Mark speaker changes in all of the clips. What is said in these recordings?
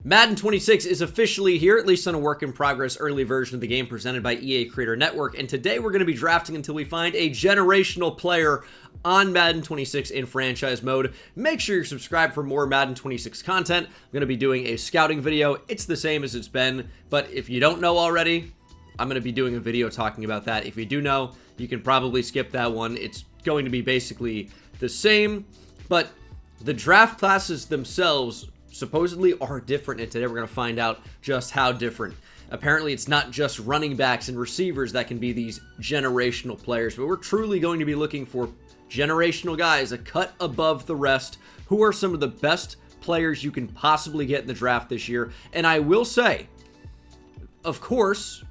Speaker 1: Madden 26 is officially here, at least on a work-in-progress early version of the game presented by EA Creator Network, and today we're going to be drafting until we find a generational player on Madden 26 in franchise mode. Make sure you're subscribed for more Madden 26 content. I'm going to be doing a scouting video. It's the same as it's been, but if you don't know already, I'm going to be doing a video talking about that. If you do know, you can probably skip that one. It's going to be basically the same, but the draft classes themselves supposedly are different, and today we're going to find out just how different. Apparently, it's not just running backs and receivers that can be these generational players, but we're truly going to be looking for generational guys, a cut above the rest, who are some of the best players you can possibly get in the draft this year. And I will say, of course,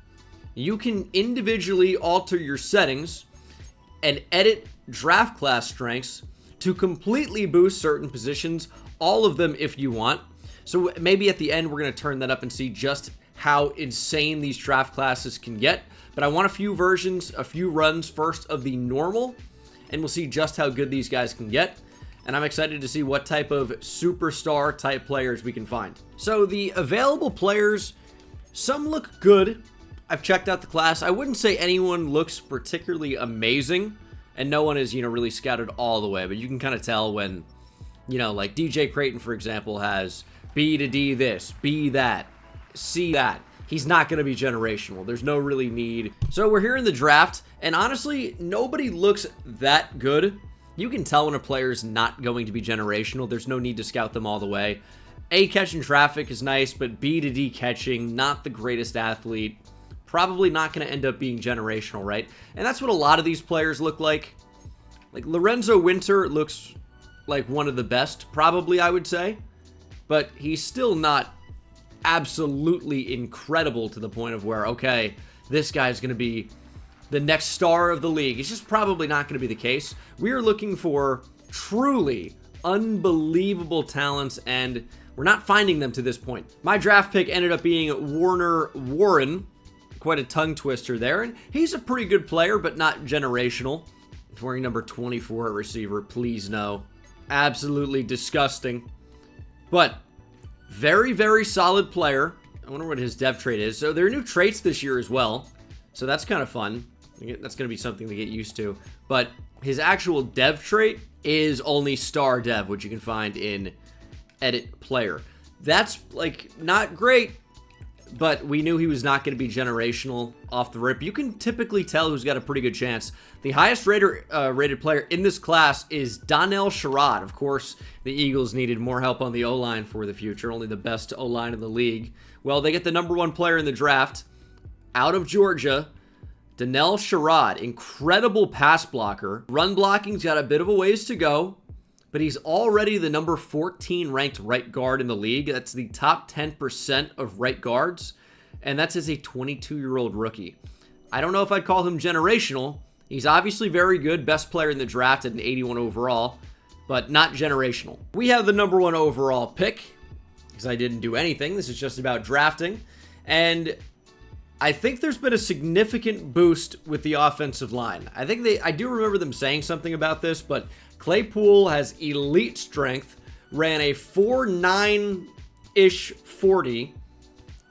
Speaker 1: you can individually alter your settings and edit draft class strengths to completely boost certain positions, all of them if you want. So maybe at the end we're going to turn that up and see just how insane these draft classes can get. But I want a few versions, a few runs first of the normal, and we'll see just how good these guys can get. And I'm excited to see what type of superstar type players we can find. So the available players, some look good. I've checked out the class. I wouldn't say anyone looks particularly amazing, and no one is, really scouted all the way, but you can kind of tell when, like DJ Creighton, for example, has B to D this, B that, C that. He's not going to be generational. There's no really need. So we're here in the draft, and honestly, nobody looks that good. You can tell when a player's not going to be generational. There's no need to scout them all the way. A, catching traffic is nice, but B to D catching, not the greatest athlete. Probably not going to end up being generational, right? And that's what a lot of these players look like. Like Lorenzo Winter looks like one of the best, probably, I would say. But he's still not absolutely incredible to the point of where, okay, this guy's going to be the next star of the league. It's just probably not going to be the case. We are looking for truly unbelievable talents, and we're not finding them to this point. My draft pick ended up being Warren. Quite a tongue twister there, and he's a pretty good player, but not generational. He's wearing number 24 at receiver. Please no. Absolutely disgusting. But very, very solid player. I wonder what his dev trait is. So there are new traits this year as well, so that's kind of fun. That's going to be something to get used to. But his actual dev trait is only star dev, which you can find in edit player. That's like not great, but we knew he was not going to be generational off the rip. You can typically tell who's got a pretty good chance. The highest rated player in this class is Donnell Sherrod. Of course, the Eagles needed more help on the O-line for the future, only the best O-line in the league. Well, they get the number one player in the draft out of Georgia, Donnell Sherrod. Incredible pass blocker. Run blocking's got a bit of a ways to go, but he's already the number 14 ranked right guard in the league. That's the top 10% of right guards, and that's as a 22-year-old rookie. I don't know if I'd call him generational. He's obviously very good, best player in the draft at an 81 overall, but not generational. We have the number one overall pick, because I didn't do anything. This is just about drafting, and I think there's been a significant boost with the offensive line. I do remember them saying something about this, but Claypool has elite strength, ran a 4.9-ish 40,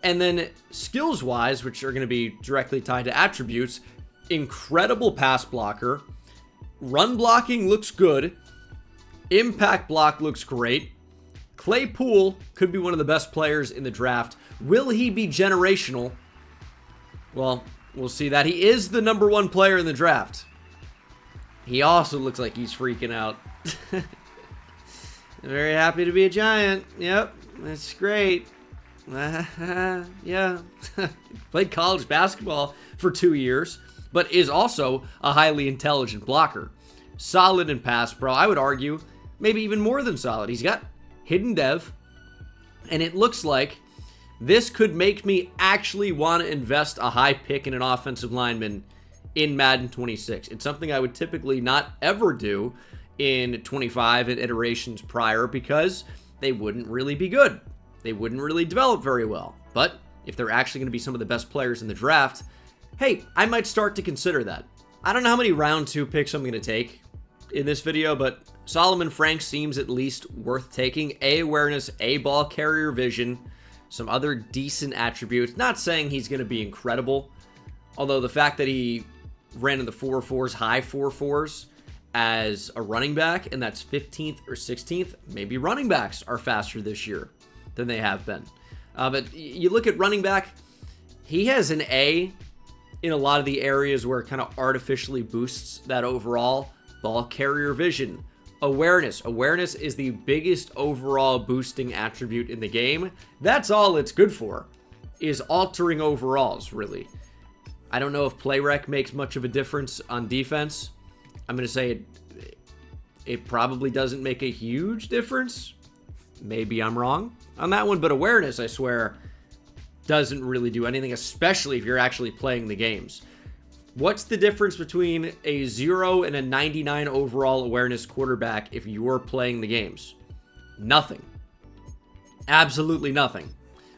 Speaker 1: and then skills-wise, which are going to be directly tied to attributes, incredible pass blocker, run blocking looks good, impact block looks great. Claypool could be one of the best players in the draft. Will he be generational? Well, we'll see that. He is the number one player in the draft. He also looks like he's freaking out. Very happy to be a Giant. Yep, that's great. Yeah. Played college basketball for 2 years, but is also a highly intelligent blocker. Solid in pass pro. I would argue maybe even more than solid. He's got hidden dev, and it looks like this could make me actually want to invest a high pick in an offensive lineman in Madden 26. It's something I would typically not ever do in 25 and iterations prior because they wouldn't really be good. They wouldn't really develop very well. But if they're actually going to be some of the best players in the draft, hey, I might start to consider that. I don't know how many round 2 picks I'm going to take in this video, but Solomon Frank seems at least worth taking. A, awareness, A, ball carrier vision. some other decent attributes. Not saying he's going to be incredible, although the fact that he ran in the 4.4s, high 4.4s as a running back, and that's 15th or 16th, maybe running backs are faster this year than they have been. But you look at running back, he has an A in a lot of the areas where it kind of artificially boosts that overall ball carrier vision. Awareness. Awareness is the biggest overall boosting attribute in the game. That's all it's good for, is altering overalls, really. I don't know if play rec makes much of a difference on defense. I'm going to say it probably doesn't make a huge difference. Maybe I'm wrong on that one, but awareness, I swear, doesn't really do anything, especially if you're actually playing the games. What's the difference between a 0 and a 99 overall awareness quarterback if you're playing the games? Nothing. Absolutely nothing.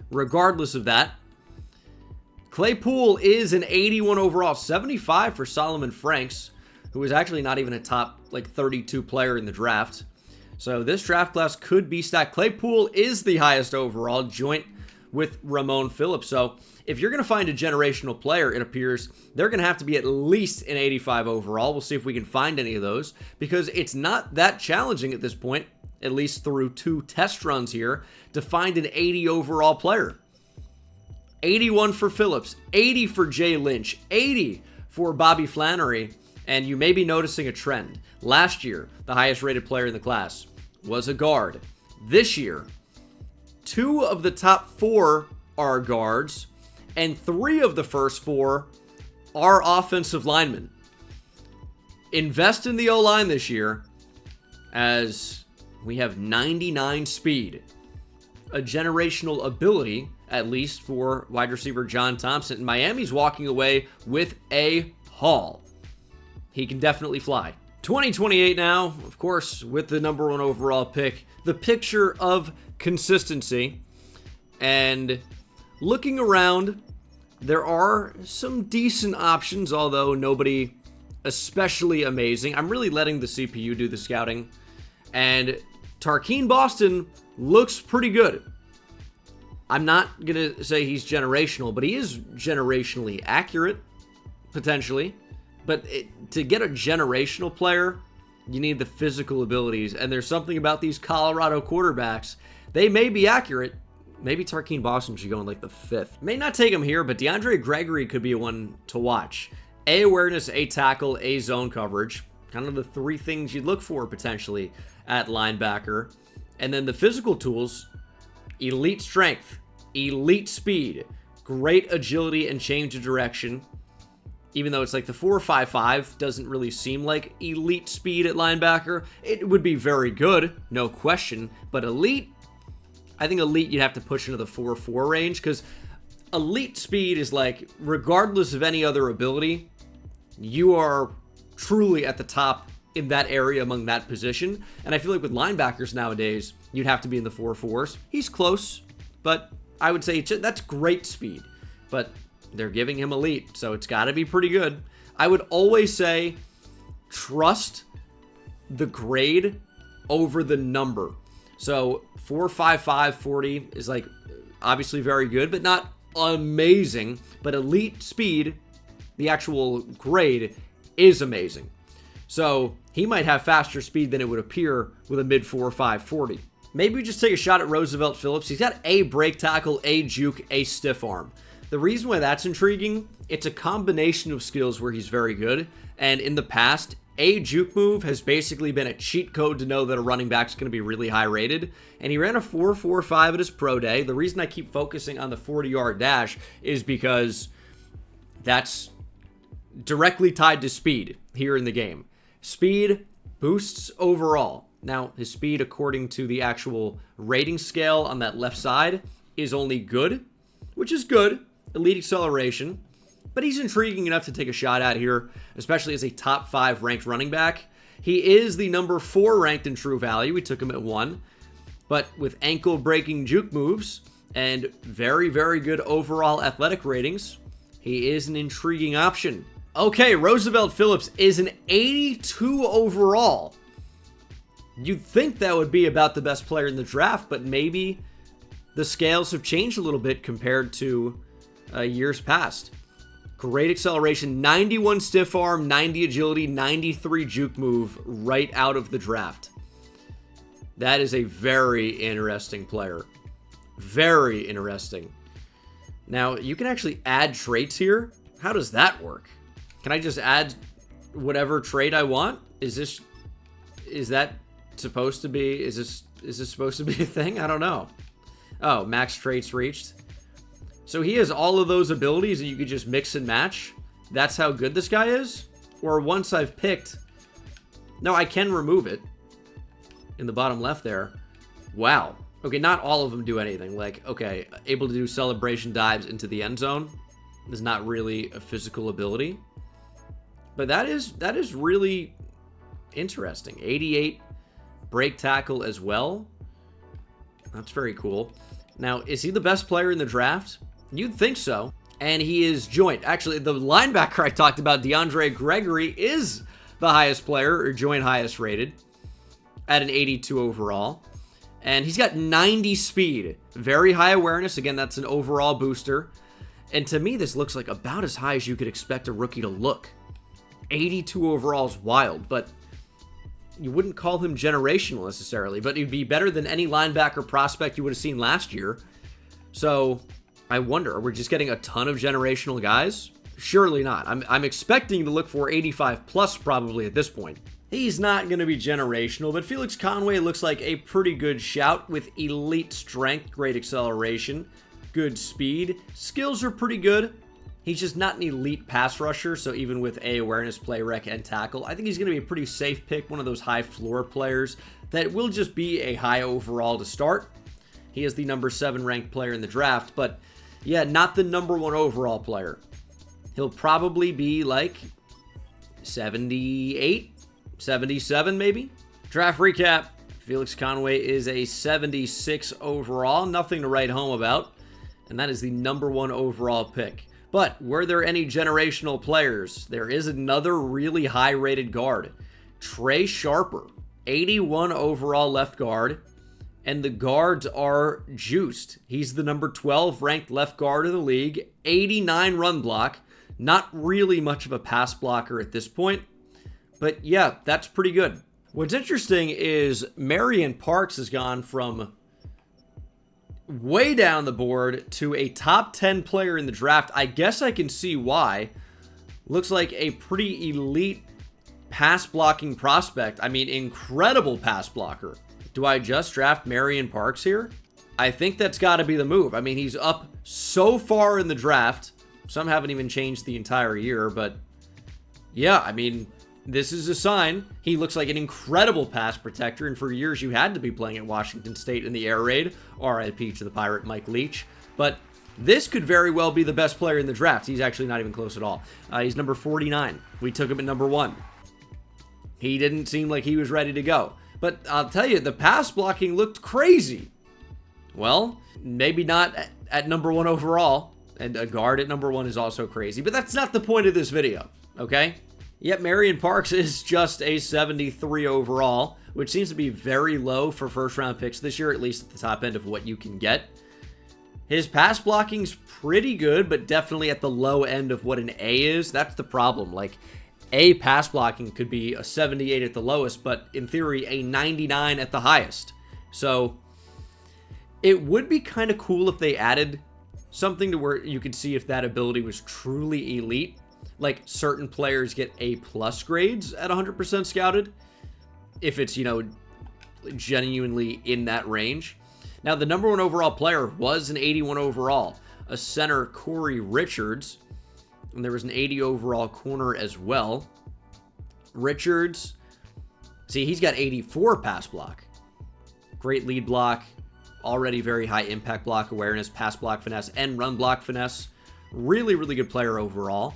Speaker 1: Regardless of that, Claypool is an 81 overall, 75 for Solomon Franks, who is actually not even a top 32 player in the draft. So this draft class could be stacked. Claypool is the highest overall, joint with Ramon Phillips. So if you're going to find a generational player, it appears they're going to have to be at least an 85 overall. We'll see if we can find any of those, because it's not that challenging at this point, at least through 2 test runs here, to find an 80 overall player. 81 for Phillips, 80 for Jay Lynch, 80 for Bobby Flannery, and you may be noticing a trend. Last year, the highest rated player in the class was a guard. This year, 2 of the top 4 are guards, and 3 of the first 4 are offensive linemen. Invest in the O-line this year, as we have 99 speed, a generational ability, at least for wide receiver John Thompson. Miami's walking away with a haul. He can definitely fly. 2028 now, of course, with the number 1 overall pick, the picture of consistency. And looking around, there are some decent options, although nobody especially amazing. I'm really letting the CPU do the scouting. And Tarkeen Boston looks pretty good. I'm not going to say he's generational, but he is generationally accurate, potentially. But to get a generational player, you need the physical abilities. And there's something about these Colorado quarterbacks. They may be accurate. Maybe Tarkeen Boston should go in the 5th. May not take him here, but DeAndre Gregory could be one to watch. A awareness, A tackle, A zone coverage. Kind of the 3 things you'd look for potentially at linebacker. And then the physical tools, elite strength, elite speed, great agility and change of direction. Even though it's the 4.55 doesn't really seem like elite speed at linebacker. It would be very good, no question. But elite, I think elite you'd have to push into the 4.4 range, because elite speed is regardless of any other ability, you are truly at the top in that area among that position. And I feel like with linebackers nowadays, you'd have to be in the 4.4s. He's close, but I would say that's great speed. But they're giving him elite, so it's got to be pretty good. I would always say trust the grade over the number. So 4.55 40 is obviously very good, but not amazing. But elite speed, the actual grade, is amazing. So he might have faster speed than it would appear with a mid 4.5 40. Maybe we just take a shot at Roosevelt Phillips. He's got A break tackle, A juke, A stiff arm. The reason why that's intriguing, it's a combination of skills where he's very good. And in the past, A juke move has basically been a cheat code to know that a running back's going to be really high rated. And he ran a 4.45 at his pro day. The reason I keep focusing on the 40-yard dash is because that's directly tied to speed here in the game. Speed boosts overall. Now, his speed, according to the actual rating scale on that left side, is only good, which is good. Elite acceleration, but he's intriguing enough to take a shot at here, especially as a top 5 ranked running back. He is the number 4 ranked in true value. We took him at 1, but with ankle breaking juke moves and very, very good overall athletic ratings, he is an intriguing option. Okay, Roosevelt Phillips is an 82 overall. You'd think that would be about the best player in the draft, but maybe the scales have changed a little bit compared to years past. Great acceleration, 91 stiff arm, 90 agility, 93 juke move right out of the draft. That is a very interesting player. Very interesting. Now, you can actually add traits here. How does that work? Can I just add whatever trait I want? Is that supposed to be, is this supposed to be a thing? I don't know. Oh, max traits reached. So he has all of those abilities that you could just mix and match. That's how good this guy is? Or once I've picked... No, I can remove it. In the bottom left there. Wow. Okay, not all of them do anything. Like, okay, able to do celebration dives into the end zone is not really a physical ability. But that is really interesting. 88 break tackle as well. That's very cool. Now, is he the best player in the draft? You'd think so. And he is joint. Actually, the linebacker I talked about, DeAndre Gregory, is the highest player, or joint highest rated, at an 82 overall. And he's got 90 speed. Very high awareness. Again, that's an overall booster. And to me, this looks like about as high as you could expect a rookie to look. 82 overall is wild, but you wouldn't call him generational necessarily, but he'd be better than any linebacker prospect you would have seen last year. So I wonder, are we just getting a ton of generational guys? Surely not. I'm expecting to look for 85 plus probably at this point. He's not going to be generational, but Felix Conway looks like a pretty good shout with elite strength, great acceleration, good speed. Skills are pretty good. He's just not an elite pass rusher, so even with A, awareness, play rec, and tackle, I think he's going to be a pretty safe pick, one of those high floor players that will just be a high overall to start. He is the number 7 ranked player in the draft, but yeah, not the number 1 overall player. He'll probably be like 78, 77 maybe. Draft recap. Felix Conway is a 76 overall. Nothing to write home about. And that is the number 1 overall pick. But were there any generational players? There is another really high-rated guard. Trey Sharper, 81 overall left guard. And the guards are juiced. He's the number 12 ranked left guard in the league. 89 run block. Not really much of a pass blocker at this point. But yeah, that's pretty good. What's interesting is Marion Parks has gone from way down the board to a top 10 player in the draft. I guess I can see why. Looks like a pretty elite pass blocking prospect. I mean, incredible pass blocker. Do I just draft Marion Parks here? I think that's got to be the move. I mean, he's up so far in the draft. Some haven't even changed the entire year, but yeah, I mean, this is a sign. He looks like an incredible pass protector, and for years you had to be playing at Washington State in the air raid. RIP to the Pirate Mike Leach. But this could very well be the best player in the draft. He's actually not even close at all. He's number 49. We took him at number 1. He didn't seem like he was ready to go. But I'll tell you, the pass blocking looked crazy. Well, maybe not at number 1 overall. And a guard at number 1 is also crazy. But that's not the point of this video, okay? Yet Marion Parks is just a 73 overall, which seems to be very low for first-round picks this year, at least at the top end of what you can get. His pass blocking's pretty good, but definitely at the low end of what an A is. That's the problem. Like, A pass blocking could be a 78 at the lowest, but in theory, a 99 at the highest. So it would be kind of cool if they added something to where you could see if that ability was truly elite. Like, certain players get A+ grades at 100% scouted, if it's, you know, genuinely in that range. Now, the number 1 overall player was an 81 overall, a center, Corey Richards, and there was an 80 overall corner as well. Richards, see, he's got 84 pass block. Great lead block, already very high impact block awareness, pass block finesse, and run block finesse. Really, really good player overall.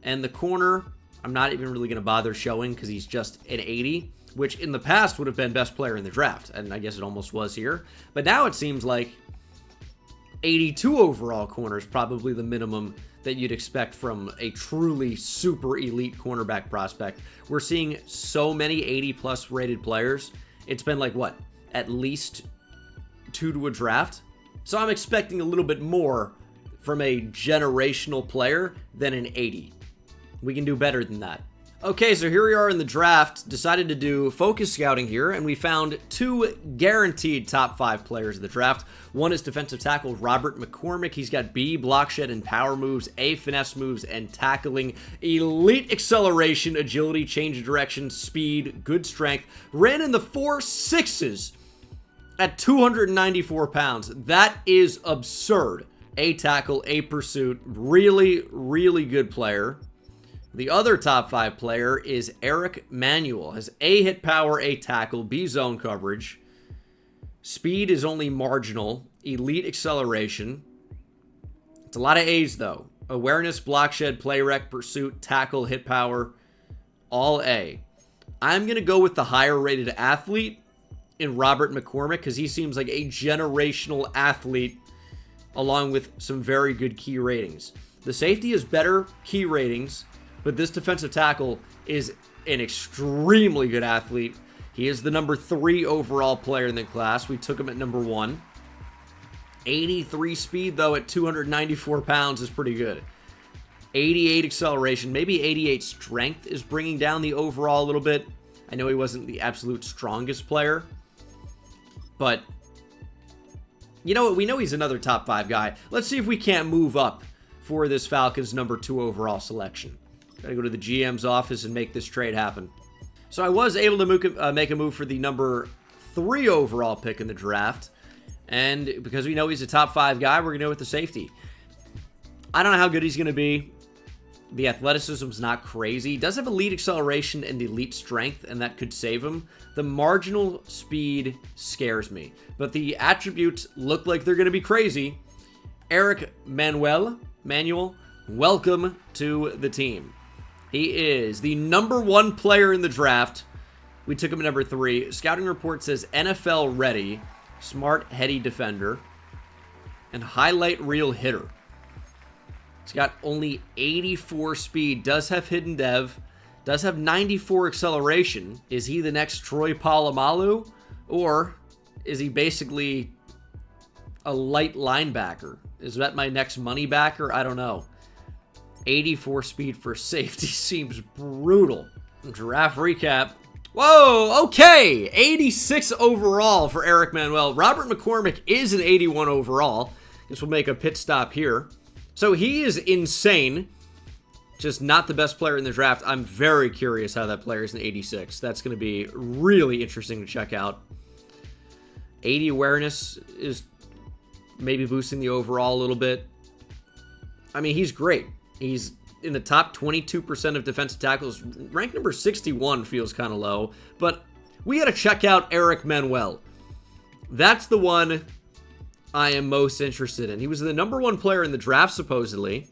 Speaker 1: And the corner, I'm not even really going to bother showing because he's just an 80, which in the past would have been best player in the draft, and I guess it almost was here. But now it seems like 82 overall corner is probably the minimum that you'd expect from a truly super elite cornerback prospect. We're seeing so many 80+ rated players. It's been like, what, at least 2 to a draft So I'm expecting a little bit more from a generational player than an 80. We can do better than that. Okay, so here we are in the draft. Decided to do focus scouting here, and we found 2 guaranteed top 5 players of the draft. One is defensive tackle Robert McCormick. He's got B, block shed and power moves, A, finesse moves and tackling, elite acceleration, agility, change of direction, speed, good strength. Ran in the 4.6s at 294 pounds. That is absurd. A tackle, A pursuit. Really, really good player. The other top 5 player is Eric Manuel. Has A hit power, A tackle, B zone coverage. Speed is only marginal. Elite acceleration. It's a lot of A's though. Awareness, block shed, play rec, pursuit, tackle, hit power. All A. I'm going to go with the higher rated athlete in Robert McCormick because he seems like a generational athlete along with some very good key ratings. The safety is better key ratings, but this defensive tackle is an extremely good athlete. He is the number 3 overall player in the class. We took him at number 1. 83 speed, though, at 294 pounds is pretty good. 88 acceleration, maybe 88 strength is bringing down the overall a little bit. I know he wasn't the absolute strongest player, but you know what? We know he's another top 5 guy. Let's see if we can't move up for this Falcons number 2 overall selection. Gotta go to the GM's office and make this trade happen. So I was able to make a move for the number 3 overall pick in the draft. And because we know he's a top 5 guy, we're going to go with the safety. I don't know how good he's going to be. The athleticism's not crazy. He does have elite acceleration and elite strength, and that could save him. The marginal speed scares me. But the attributes look like they're going to be crazy. Eric Manuel, welcome to the team. He is the number 1 player in the draft. We took him at number 3. Scouting report says NFL ready, smart, heady defender, and highlight reel hitter. He's got only 84 speed, does have hidden dev, does have 94 acceleration. Is he the next Troy Polamalu? Or is he basically a light linebacker? Is that my next money backer? I don't know. 84 speed for safety seems brutal. Draft recap. Whoa, okay. 86 overall for Eric Manuel. Robert McCormick is an 81 overall. Guess we'll make a pit stop here. So he is insane. Just not the best player in the draft. I'm very curious how that player is an 86. That's going to be really interesting to check out. 80 awareness is maybe boosting the overall a little bit. I mean, he's great. He's in the top 22% of defensive tackles. Rank number 61 feels kind of low, but we got to check out Eric Manuel. That's the one I am most interested in. He was the number 1 player in the draft, supposedly.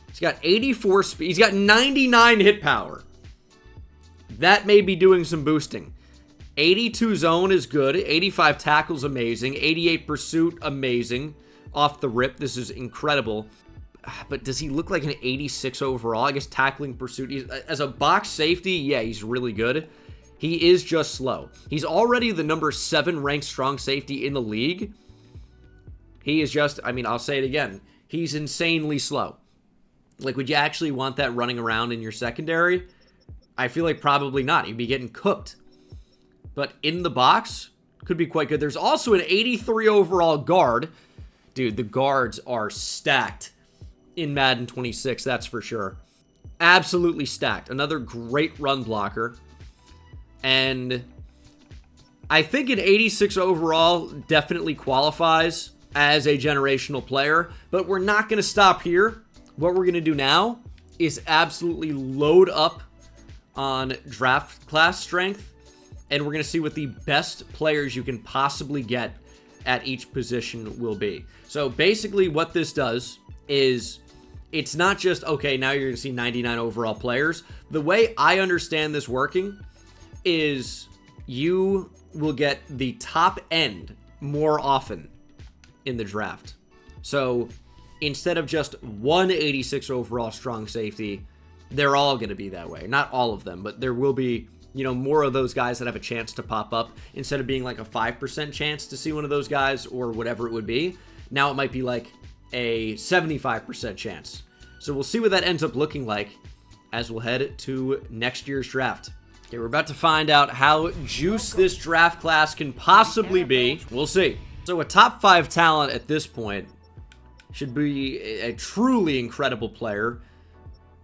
Speaker 1: He's got 84 speed. He's got 99 hit power. That may be doing some boosting. 82 zone is good. 85 tackles, amazing. 88 pursuit, amazing. Off the rip, this is incredible. But does he look like an 86 overall? I guess tackling, pursuit. As a box safety, yeah, he's really good. He is just slow. He's already the number 7 ranked strong safety in the league. He is just, I mean, I'll say it again. He's insanely slow. Like, would you actually want that running around in your secondary? I feel like probably not. He'd be getting cooked. But in the box, could be quite good. There's also an 83 overall guard. Dude, the guards are stacked in Madden 26, that's for sure. Absolutely stacked. Another great run blocker. And I think an 86 overall definitely qualifies as a generational player, but we're not going to stop here. What we're going to do now is absolutely load up on draft class strength, and we're going to see what the best players you can possibly get at each position will be. So basically what this does is it's not just, okay, now you're going to see 99 overall players. The way I understand this working is you will get the top end more often in the draft. So instead of just 186 overall strong safety, they're all going to be that way. Not all of them, but there will be, you know, more of those guys that have a chance to pop up instead of being like a 5% chance to see one of those guys or whatever it would be. Now it might be like a 75% chance. So we'll see what that ends up looking like as we'll head to next year's draft. Okay, we're about to find out how juiced this draft class can possibly be. We'll see. So a top 5 talent at this point should be a truly incredible player.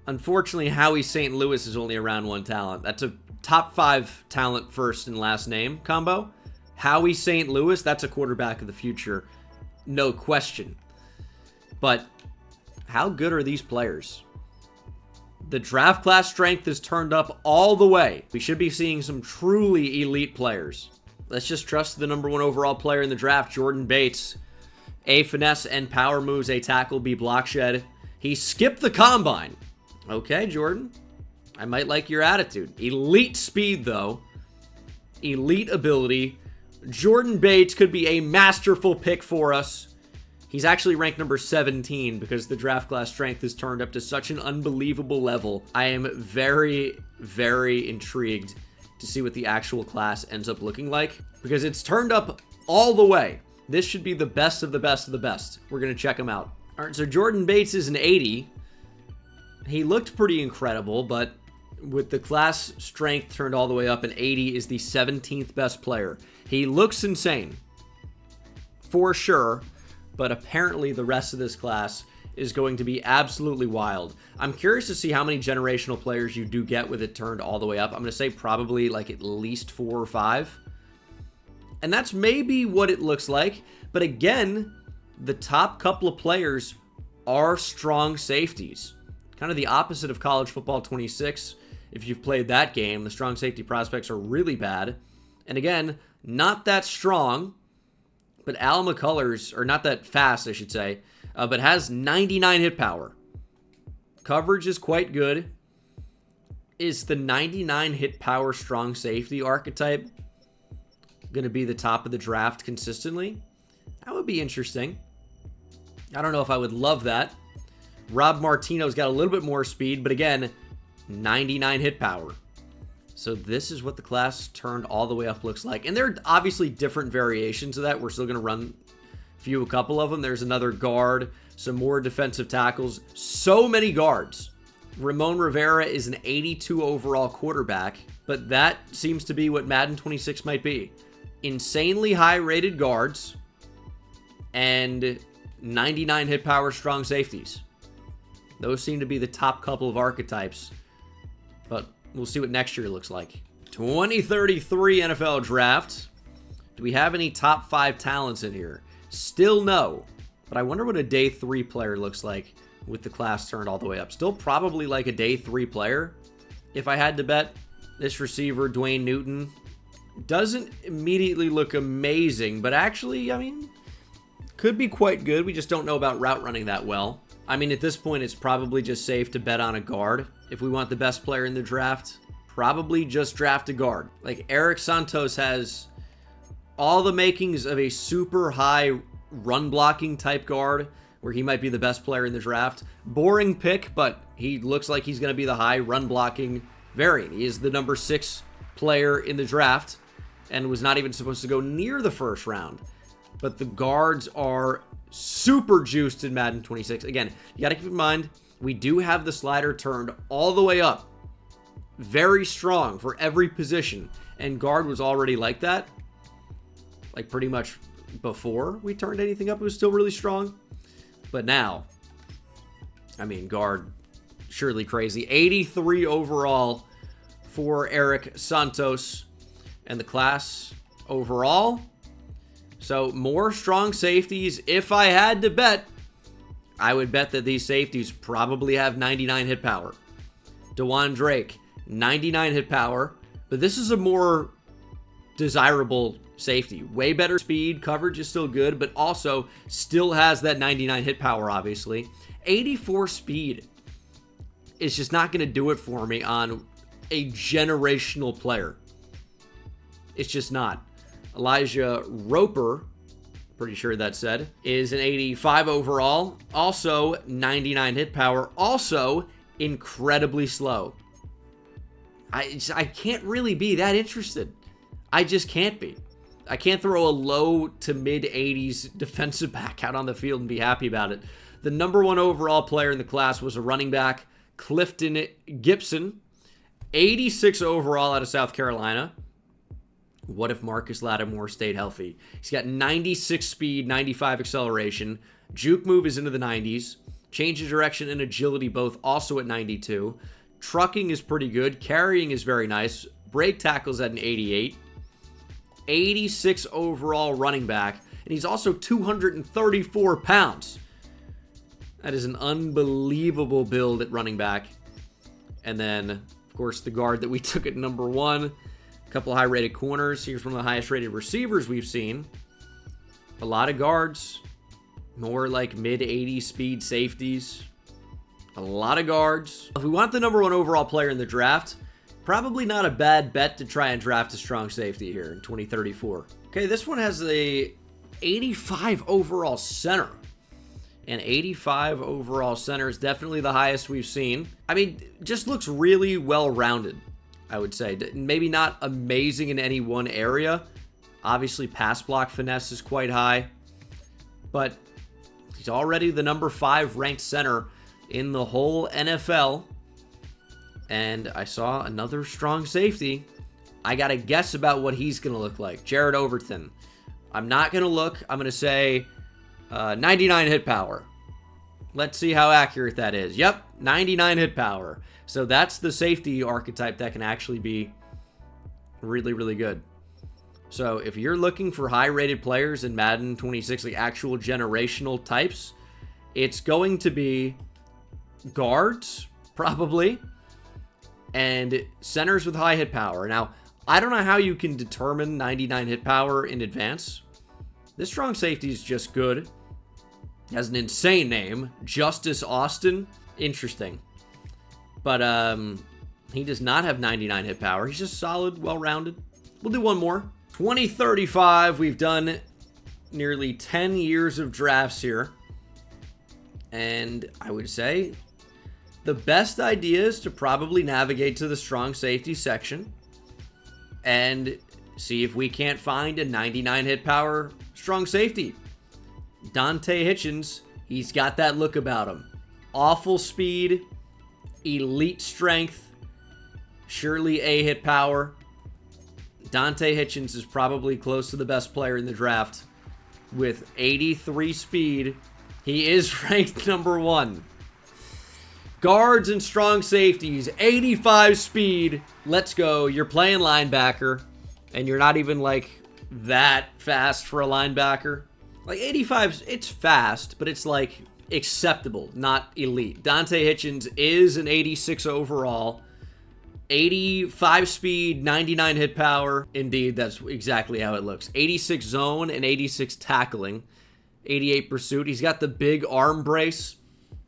Speaker 1: Unfortunately, Howie St. Louis is only around 1 talent. That's a top 5 talent first and last name combo. Howie St. Louis, that's a quarterback of the future. No question. But how good are these players? The draft class strength is turned up all the way. We should be seeing some truly elite players. Let's just trust the number 1 overall player in the draft, Jordan Bates. A, finesse and power moves, A, tackle, B, block shed. He skipped the combine. Okay, Jordan. I might like your attitude. Elite speed, though. Elite ability. Jordan Bates could be a masterful pick for us. He's actually ranked number 17 because the draft class strength is turned up to such an unbelievable level. I am very, very intrigued to see what the actual class ends up looking like because it's turned up all the way. This should be the best of the best of the best. We're going to check him out. All right, so Jordan Bates is an 80. He looked pretty incredible, but with the class strength turned all the way up, an 80 is the 17th best player. He looks insane, for sure, but apparently the rest of this class is going to be absolutely wild. I'm curious to see how many generational players you do get with it turned all the way up. I'm going to say probably like at least 4 or 5. And that's maybe what it looks like. But again, the top couple of players are strong safeties. Kind of the opposite of College Football 26. If you've played that game, the strong safety prospects are really bad. And again, not that strong, but Al McCullers, or not that fast, I should say, but has 99 hit power. Coverage is quite good. Is the 99 hit power strong safety archetype going to be the top of the draft consistently? That would be interesting. I don't know if I would love that. Rob Martino's got a little bit more speed, but again, 99 hit power. So this is what the class turned all the way up looks like. And there are obviously different variations of that. We're still going to run a couple of them. There's another guard, some more defensive tackles. So many guards. Ramon Rivera is an 82 overall quarterback, but that seems to be what Madden 26 might be. Insanely high rated guards and 99 hit power strong safeties. Those seem to be the top couple of archetypes, but we'll see what next year looks like. 2033 NFL Draft. Do we have any top 5 talents in here? Still no, but I wonder what a day 3 player looks like with the class turned all the way up. Still probably like a day 3 player, if I had to bet. This receiver, Dwayne Newton, doesn't immediately look amazing, but actually, I mean, could be quite good. We just don't know about route running that well. I mean, at this point, it's probably just safe to bet on a guard. If we want the best player in the draft, probably just draft a guard. Like, Eric Santos has all the makings of a super high run blocking type guard, where he might be the best player in the draft. Boring pick, but he looks like he's going to be the high run blocking variant. He is the number 6 player in the draft and was not even supposed to go near the first round. But the guards are super juiced in Madden 26. Again, you got to keep in mind, we do have the slider turned all the way up. Very strong for every position. And guard was already like that. Like pretty much before we turned anything up, it was still really strong. But now, I mean, guard, surely crazy. 83 overall for Eric Santos. And the class overall, so more strong safeties. If I had to bet, I would bet that these safeties probably have 99 hit power. DeJuan Drake, 99 hit power. But this is a more desirable safety. Way better speed. Coverage is still good, but also still has that 99 hit power, obviously. 84 speed is just not going to do it for me on a generational player. It's just not. Elijah Roper, pretty sure that said, is an 85 overall. Also 99 hit power. Also incredibly slow. I can't really be that interested. I just can't be. I can't throw a low to mid 80s defensive back out on the field and be happy about it. The number 1 overall player in the class was a running back, Clifton Gibson, 86 overall out of South Carolina. What if Marcus Lattimore stayed healthy? He's got 96 speed, 95 acceleration. Juke move is into the 90s. Change of direction and agility both also at 92. Trucking is pretty good. Carrying is very nice. Break tackles at an 88. 86 overall running back. And he's also 234 pounds. That is an unbelievable build at running back. And then, of course, the guard that we took at number 1. A couple of high-rated corners. Here's one of the highest-rated receivers we've seen. A lot of guards. More like mid-80s speed safeties. A lot of guards. If we want the number 1 overall player in the draft, probably not a bad bet to try and draft a strong safety here in 2034. Okay, this one has a 85 overall center. And 85 overall center is definitely the highest we've seen. I mean, just looks really well-rounded, I would say. Maybe not amazing in any one area. Obviously, pass block finesse is quite high. But he's already the number 5 ranked center in the whole NFL. And I saw another strong safety. I got to guess about what he's going to look like. Jared Overton. I'm not going to look. I'm going to say 99 hit power. Let's see how accurate that is. Yep, 99 hit power. So that's the safety archetype that can actually be really, really good. So if you're looking for high-rated players in Madden 26, like actual generational types, it's going to be guards, probably, and centers with high hit power. Now, I don't know how you can determine 99 hit power in advance. This strong safety is just good. He has an insane name, Justice Austin. Interesting. But he does not have 99 hit power. He's just solid, well-rounded. We'll do one more. 2035, we've done nearly 10 years of drafts here. And I would say the best idea is to probably navigate to the strong safety section and see if we can't find a 99 hit power strong safety. Dante Hitchens, he's got that look about him. Awful speed, elite strength, surely A hit power. Dante Hitchens is probably close to the best player in the draft with 83 speed. He is ranked number 1. Guards and strong safeties, 85 speed. Let's go. You're playing linebacker, and you're not even like that fast for a linebacker. Like 85, it's fast, but it's like acceptable, not elite. Dante Hitchens is an 86 overall. 85 speed, 99 hit power. Indeed, that's exactly how it looks. 86 zone and 86 tackling. 88 pursuit. He's got the big arm brace.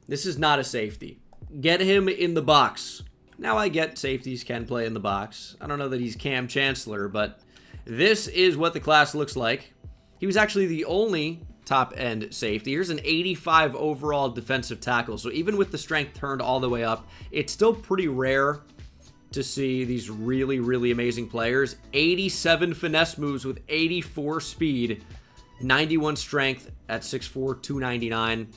Speaker 1: This is not a safety. Get him in the box. Now, I get safeties can play in the box. I don't know that he's Cam Chancellor, but this is what the class looks like. He was actually the only top-end safety. Here's an 85 overall defensive tackle. So even with the strength turned all the way up, it's still pretty rare to see these really, really amazing players. 87 finesse moves with 84 speed, 91 strength at 6'4", 299.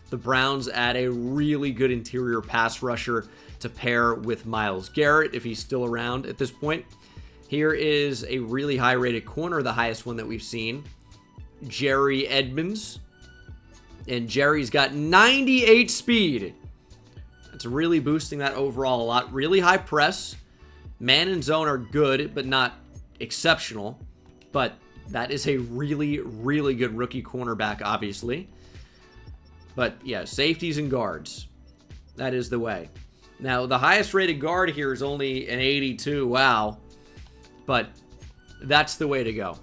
Speaker 1: The Browns add a really good interior pass rusher to pair with Myles Garrett, if he's still around at this point. Here is a really high-rated corner, the highest one that we've seen, Jerry Edmonds. And Jerry's got 98 speed. That's really boosting that overall a lot. Really high press. Man and zone are good, but not exceptional. But that is a really, really good rookie cornerback, obviously. But yeah, safeties and guards. That is the way. Now, the highest rated guard here is only an 82. Wow. But that's the way to go.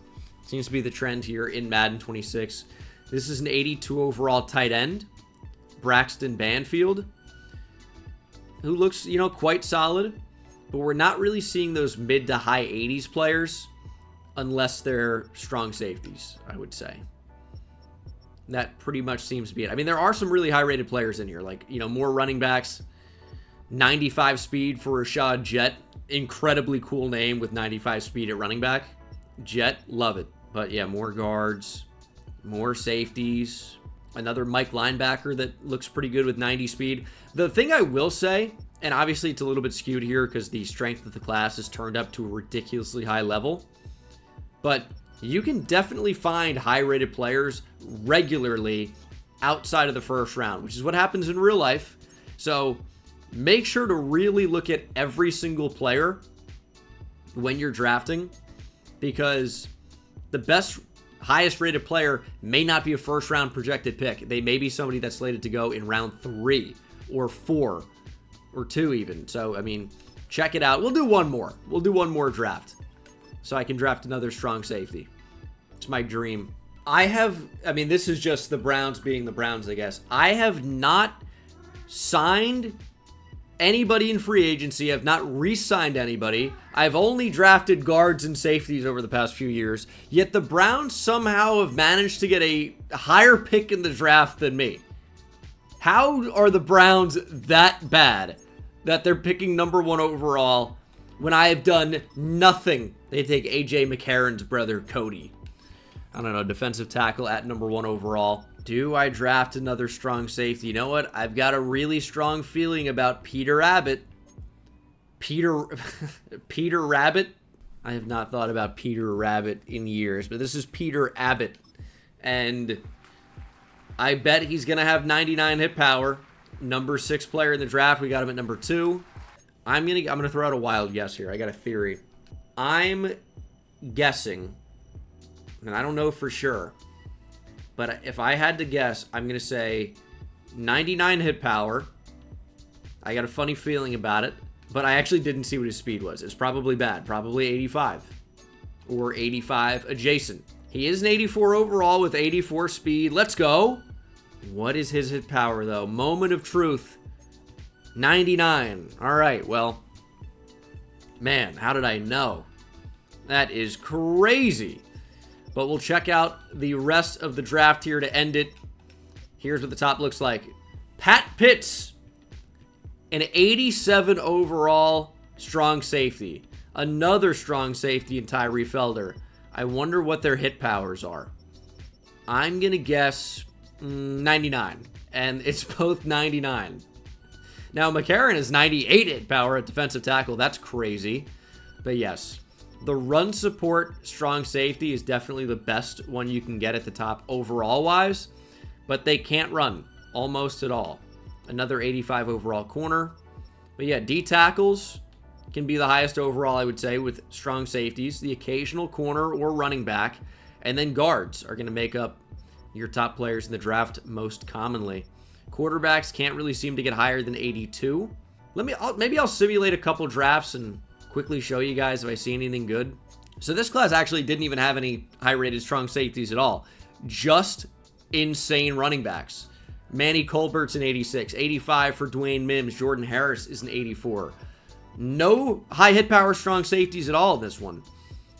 Speaker 1: Seems to be the trend here in Madden 26. This is an 82 overall tight end, Braxton Banfield, who looks, quite solid. But we're not really seeing those mid to high 80s players unless they're strong safeties, I would say. That pretty much seems to be it. I mean, there are some really high-rated players in here, like, more running backs. 95 speed for Rashad Jett. Incredibly cool name with 95 speed at running back. Jet, love it. But yeah, more guards, more safeties, another Mike linebacker that looks pretty good with 90 speed. The thing I will say, and obviously it's a little bit skewed here because the strength of the class is turned up to a ridiculously high level, but you can definitely find high-rated players regularly outside of the first round, which is what happens in real life. So make sure to really look at every single player when you're drafting, because the best, highest rated player may not be a first round projected pick. They may be somebody that's slated to go in round 3 or 4 or 2 even. So, I mean, check it out. We'll do one more. We'll do one more draft so I can draft another strong safety. It's my dream. I mean, this is just the Browns being the Browns, I guess. I have not signed anybody in free agency. I've not re-signed anybody. I've only drafted guards and safeties over the past few years. Yet the Browns somehow have managed to get a higher pick in the draft than me. How are the Browns that bad that they're picking number 1 overall when I have done nothing? They take A.J. McCarron's brother, Cody. I don't know, defensive tackle at number 1 overall. Do I draft another strong safety? You know what? I've got a really strong feeling about Peter Abbott. Peter Rabbit? I have not thought about Peter Rabbit in years, but this is Peter Abbott. And I bet he's going to have 99 hit power. Number 6 player in the draft. We got him at number 2. I'm gonna throw out a wild guess here. I got a theory. I'm guessing, and I don't know for sure, but if I had to guess, I'm going to say 99 hit power. I got a funny feeling about it, but I actually didn't see what his speed was. It's probably bad. Probably 85 or 85 adjacent. He is an 84 overall with 84 speed. Let's go. What is his hit power, though? Moment of truth. 99. All right, well, man, how did I know? That is crazy. But we'll check out the rest of the draft here to end it. Here's what the top looks like. Pat Pitts, an 87 overall strong safety. Another strong safety in Tyree Felder. I wonder what their hit powers are. I'm going to guess 99. And it's both 99. Now, McCarron is 98 hit power at defensive tackle. That's crazy. But yes, the run support strong safety is definitely the best one you can get at the top overall wise, but they can't run almost at all. Another 85 overall corner. But yeah, D tackles can be the highest overall, I would say, with strong safeties, the occasional corner or running back, and then guards are going to make up your top players in the draft most commonly. Quarterbacks can't really seem to get higher than 82. Maybe I'll simulate a couple drafts and quickly show you guys if I see anything good. So this class actually didn't even have any high-rated strong safeties at all. Just insane running backs. Manny Colbert's an 86. 85 for Dwayne Mims. Jordan Harris is an 84. No high hit power strong safeties at all in this one.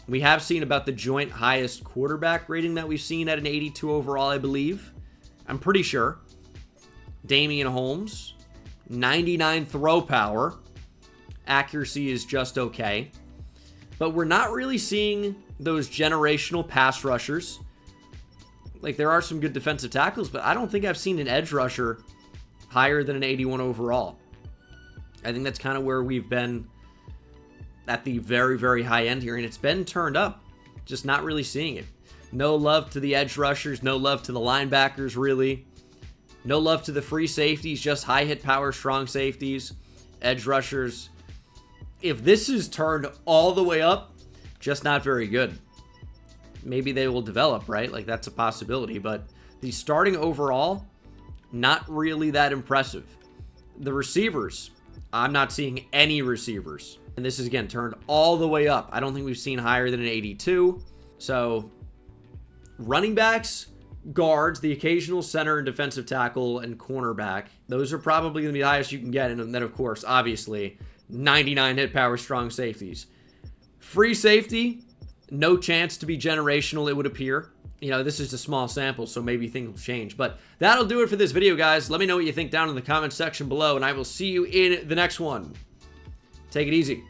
Speaker 1: We have seen about the joint highest quarterback rating that we've seen at an 82 overall, I believe. I'm pretty sure. Damian Holmes, 99 throw power. Accuracy is just okay. But we're not really seeing those generational pass rushers. Like, there are some good defensive tackles, but I don't think I've seen an edge rusher higher than an 81 overall. I think that's kind of where we've been at the very, very high end here, and it's been turned up. Just not really seeing it. No love to the edge rushers, no love to the linebackers, really. No love to the free safeties, just high hit power, strong safeties, edge rushers. If this is turned all the way up, just not very good. Maybe they will develop, right? Like, that's a possibility, but the starting overall, not really that impressive. The receivers, I'm not seeing any receivers. And this is, again, turned all the way up. I don't think we've seen higher than an 82. So, running backs, guards, the occasional center and defensive tackle, and cornerback, those are probably going to be the highest you can get. And then, of course, obviously, 99 hit power strong safeties. Free safety, no chance to be generational, it would appear. You know, this is a small sample, so maybe things will change. But that'll do it for this video, guys. Let me know what you think down in the comments section below, and I will see you in the next one. Take it easy.